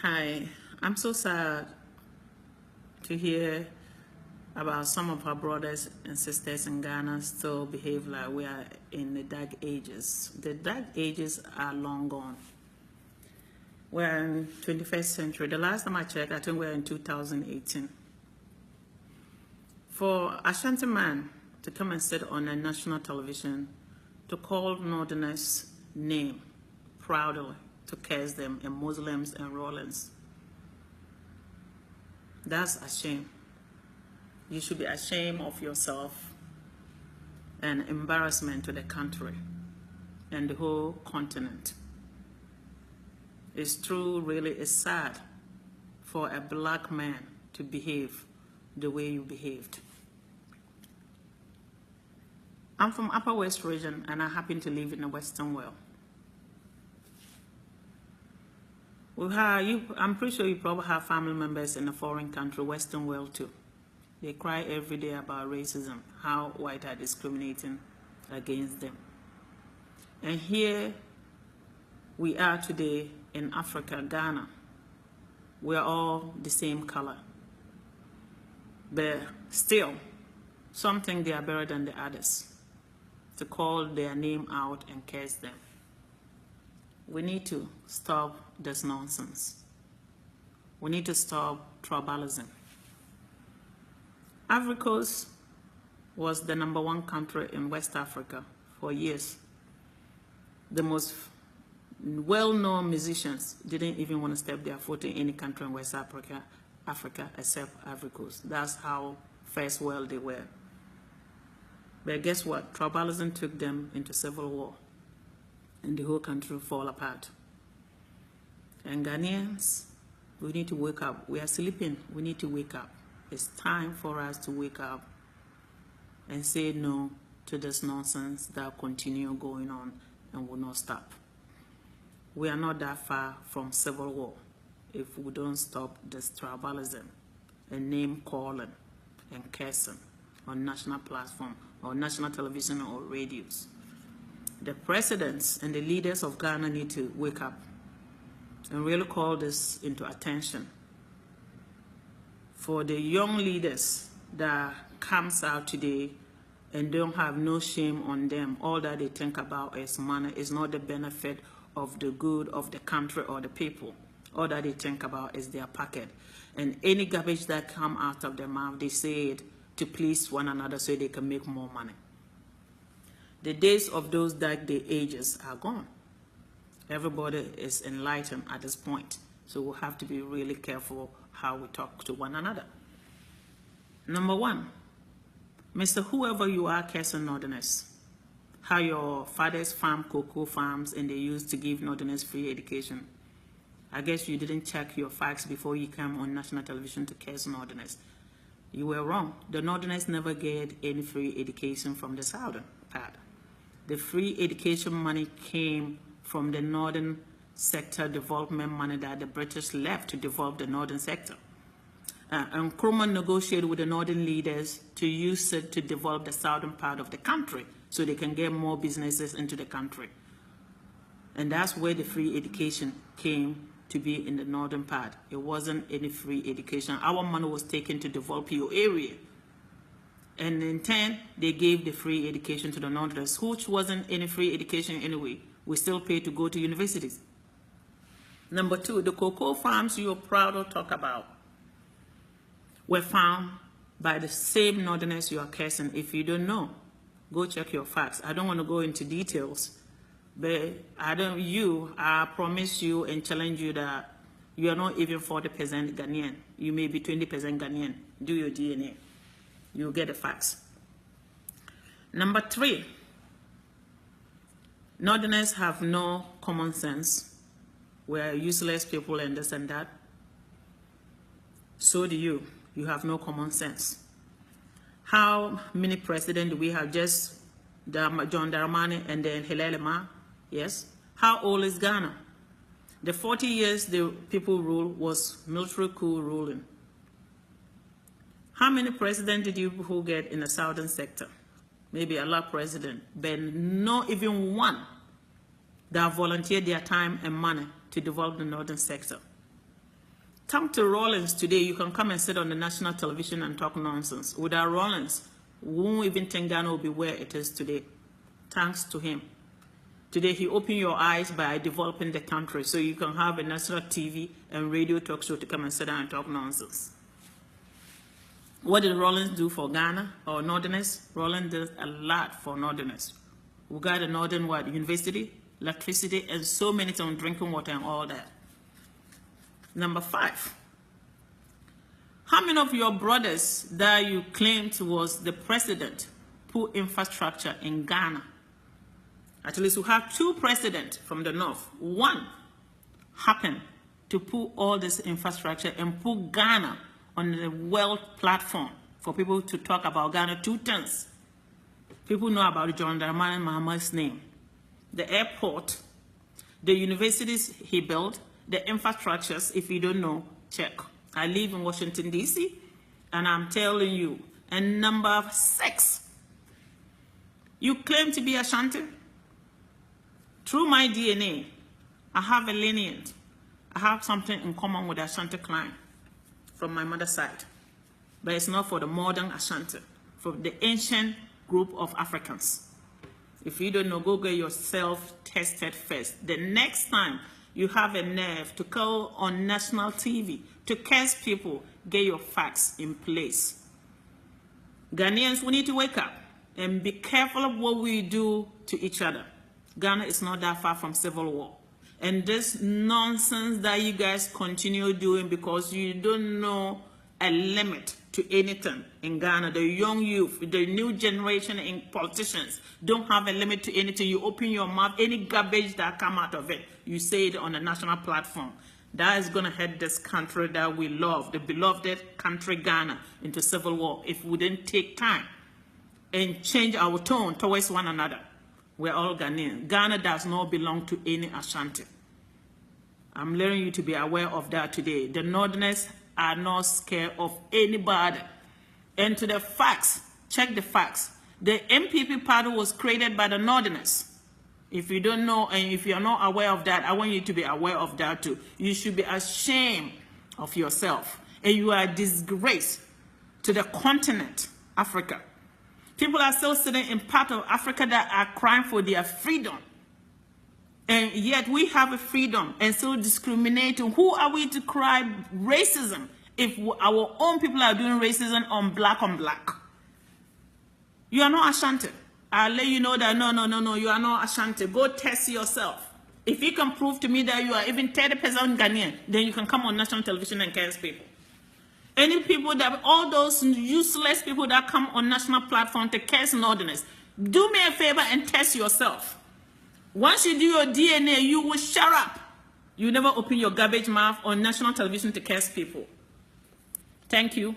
Hi, I'm so sad to hear about some of our brothers and sisters in Ghana still behave like we are in the dark ages. The dark ages are long gone. We're in 21st century. The last time I checked, I think we're in 2018. For Ashanti man to come and sit on a national television to call Northerners' name proudly, to curse them, and Muslims and Rollins, that's a shame. You should be ashamed of yourself and embarrassment to the country and the whole continent. It's true, really, it's sad for a black man to behave the way you behaved. I'm from Upper West region and I happen to live in the Western world. I'm pretty sure you probably have family members in a foreign country, Western world too. They cry every day about racism, how white are discriminating against them. And here we are today in Africa, Ghana. We are all the same color. But still, some think they are better than the others, to call their name out and curse them. We need to stop this nonsense. We need to stop tribalism. Ivory Coast was the #1 country in West Africa for years. The most well-known musicians didn't even want to step their foot in any country in West Africa except Ivory Coast. That's how first world they were. But guess what? Tribalism took them into civil war, and the whole country fall apart. And Ghanaians, we need to wake up. We are sleeping. We need to wake up. It's time for us to wake up and say no to this nonsense that continue going on and will not stop. We are not that far from civil war if we don't stop this tribalism and name calling and cursing on national platform or national television or radios. The presidents and the leaders of Ghana need to wake up and really call this into attention. For the young leaders that comes out today and don't have no shame on them, all that they think about is money, is not the benefit of the good of the country or the people. All that they think about is their pocket. And any garbage that come out of their mouth, they say it to please one another so they can make more money. The days of those dark day ages are gone. Everybody is enlightened at this point. So we'll have to be really careful how we talk to one another. Number one, Mr. Whoever you are, cursing Northerners, how your fathers farm cocoa farms and they used to give Northerners free education. I guess you didn't check your facts before you came on national television to curse Northerners. You were wrong. The Northerners never get any free education from the southern part. The free education money came from the northern sector development money that the British left to develop the northern sector. And Nkrumah negotiated with the northern leaders to use it to develop the southern part of the country so they can get more businesses into the country. And that's where the free education came to be in the northern part. It wasn't any free education. Our money was taken to develop your area. And in turn, they gave the free education to the Northerners, which wasn't any free education anyway. We still pay to go to universities. Number two, the cocoa farms you're proud to talk about were found by the same Northerners you are cursing. If you don't know, go check your facts. I don't want to go into details, but I promise you and challenge you that you are not even 40% Ghanaian. You may be 20% Ghanaian. Do your DNA. You'll get the facts. Number three, Northerners have no common sense. We're useless people and this and that. So do you. You have no common sense. How many presidents do we have? Just John Dramani and then Hillel Ma? Yes. How old is Ghana? The 40 years the people rule was military coup ruling. How many presidents did you who get in the southern sector? Maybe a lot president, but not even one that volunteered their time and money to develop the northern sector. Come to Rawlings today, you can come and sit on the national television and talk nonsense. Without Rawlings, we won't even think Ghana will be where it is today. Thanks to him. Today, he opened your eyes by developing the country so you can have a national TV and radio talk show to come and sit down and talk nonsense. What did Rawlings do for Ghana or Northerners? Rawlings did a lot for Northerners. We got a Northern university, electricity, and so many things, drinking water and all that. Number 5. How many of your brothers that you claimed was the president put infrastructure in Ghana? At least we have 2 presidents from the north. One happened to put all this infrastructure and put Ghana on the world platform for people to talk about Ghana 2 times. People know about John Dramani Mahama's name. The airport, the universities he built, the infrastructures, if you don't know, check. I live in Washington, D.C., and I'm telling you. And number 6, you claim to be Ashanti. Through my DNA, I have a lineage. I have something in common with the Ashanti clan from my mother's side. But it's not for the modern Ashanti, for the ancient group of Africans. If you don't know, go get yourself tested first. The next time you have a nerve to go on national TV to curse people, get your facts in place. Ghanaians, we need to wake up and be careful of what we do to each other. Ghana is not that far from civil war. And this nonsense that you guys continue doing because you don't know a limit to anything in Ghana. The young youth, the new generation in politicians don't have a limit to anything. You open your mouth, any garbage that come out of it, you say it on a national platform. That is going to head this country that we love, the beloved country Ghana, into civil war if we didn't take time and change our tone towards one another. We're all Ghanaians. Ghana does not belong to any Ashanti. I'm letting you to be aware of that today. The Northerners are not scared of anybody. And to the facts, check the facts. The MPP party was created by the Northerners. If you don't know and if you're not aware of that, I want you to be aware of that too. You should be ashamed of yourself. And you are a disgrace to the continent, Africa. People are still sitting in part of Africa that are crying for their freedom. And yet we have a freedom and still discriminating. Who are we to cry racism if our own people are doing racism on black? You are not Ashanti. I'll let you know that no, you are not Ashanti. Go test yourself. If you can prove to me that you are even 30% Ghanaian, then you can come on national television and curse people. Any people that, all those useless people that come on national platform to curse Northerners, do me a favor and test yourself. Once you do your DNA, you will shut up. You never open your garbage mouth on national television to curse people. Thank you.